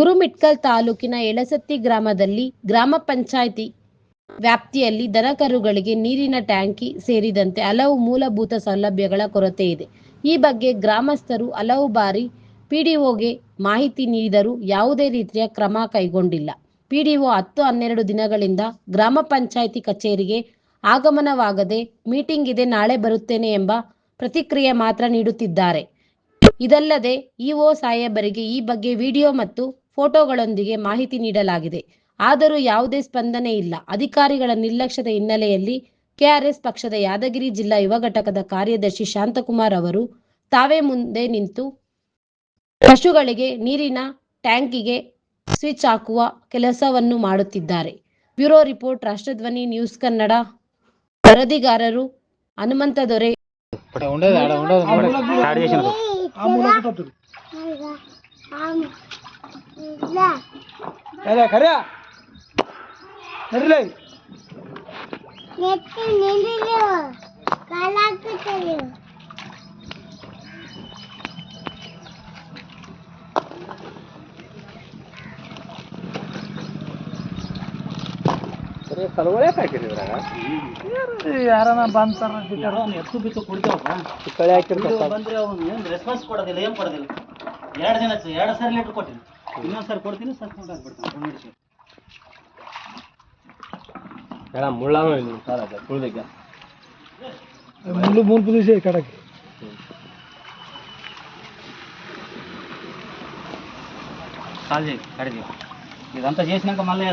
ಗುರುಮಿಟ್ಕಲ್ ತಾಲೂಕಿನ ಯಳಸತ್ತಿ ಗ್ರಾಮದಲ್ಲಿ ಗ್ರಾಮ ಪಂಚಾಯಿತಿ ವ್ಯಾಪ್ತಿಯಲ್ಲಿ ದನಕರುಗಳಿಗೆ ನೀರಿನ ಟ್ಯಾಂಕಿ ಸೇರಿದಂತೆ ಹಲವು ಮೂಲಭೂತ ಸೌಲಭ್ಯಗಳ ಕೊರತೆ ಇದೆ. ಈ ಬಗ್ಗೆ ಗ್ರಾಮಸ್ಥರು ಹಲವು ಬಾರಿ ಪಿಡಿಒಗೆ ಮಾಹಿತಿ ನೀಡಿದರೂ ಯಾವುದೇ ರೀತಿಯ ಕ್ರಮ ಕೈಗೊಂಡಿಲ್ಲ. ಪಿಡಿಒ 10-12 ದಿನಗಳಿಂದ ಗ್ರಾಮ ಪಂಚಾಯಿತಿ ಕಚೇರಿಗೆ ಆಗಮನವಾಗದೆ ಮೀಟಿಂಗ್ ಇದೆ ನಾಳೆ ಬರುತ್ತೇನೆ ಎಂಬ ಪ್ರತಿಕ್ರಿಯೆ ಮಾತ್ರ ನೀಡುತ್ತಿದ್ದಾರೆ. ಇದಲ್ಲದೆ ಇಒ ಸಾಹೇಬರಿಗೆ ಈ ಬಗ್ಗೆ ವಿಡಿಯೋ ಮತ್ತು ಫೋಟೋಗಳೊಂದಿಗೆ ಮಾಹಿತಿ ನೀಡಲಾಗಿದೆ. ಆದರೂ ಯಾವುದೇ ಸ್ಪಂದನೆ ಇಲ್ಲ. ಅಧಿಕಾರಿಗಳ ನಿರ್ಲಕ್ಷ್ಯದ ಹಿನ್ನೆಲೆಯಲ್ಲಿ ಕೆಆರ್ಎಸ್ ಪಕ್ಷದ ಯಾದಗಿರಿ ಜಿಲ್ಲಾ ಯುವ ಘಟಕದ ಕಾರ್ಯದರ್ಶಿ ಶಾಂತಕುಮಾರ್ ಅವರು ತಾವೇ ಮುಂದೆ ನಿಂತು ಪಶುಗಳಿಗೆ ನೀರಿನ ಟ್ಯಾಂಕಿಗೆ ಸ್ವಿಚ್ ಹಾಕುವ ಕೆಲಸವನ್ನು ಮಾಡುತ್ತಿದ್ದಾರೆ. Bureau report, ರಾಷ್ಟ್ರಧ್ವನಿ news Kannada. ವರದಿಗಾರರು Hanumantha ದೊರೆ. ಸಲವಳೆ ಹಾಕಿದ್ರಾಗ ಯಾರನ್ನ ಬಂತಾರ ಎತ್ತು ಬಿತ್ತು ಕುಡಿತಾವ ಕಳೆ ಹಾಕಿರ್ತಾವ ಬಂದ್ರೆ ಅವನು ಏನು ರೆಸ್ಪಾನ್ಸ್ ಕೊಡೋದಿಲ್ಲ, ಏನು ಕೊಡೋದಿಲ್ಲ. 2 ಸರಿ ಲೀಟರ್ ಕೊಟ್ಟಿನಿ, ಇನ್ನೊಂದು ಸರಿ ಕೊಡ್ತೀನಿ. ಸಸ್ಪೆಂಡ್ ಆಗ್ಬಿಡ್ತಾನೆ. ಎಲ್ಲ ಮುಳ್ಳಾನು ಇಲ್ಲ ಸರ್, ಅದು ಕುಳ್ದಕ್ಕೆ ಮುಳ್ಳು ಮೂರು ಪುಲಿಸೆ ಕಡಕ್ಕೆ ಕಾಲ್ಜಿ ಕಡಿದೀವಿ ಇದಂತ చేసినాక మళ్ళీ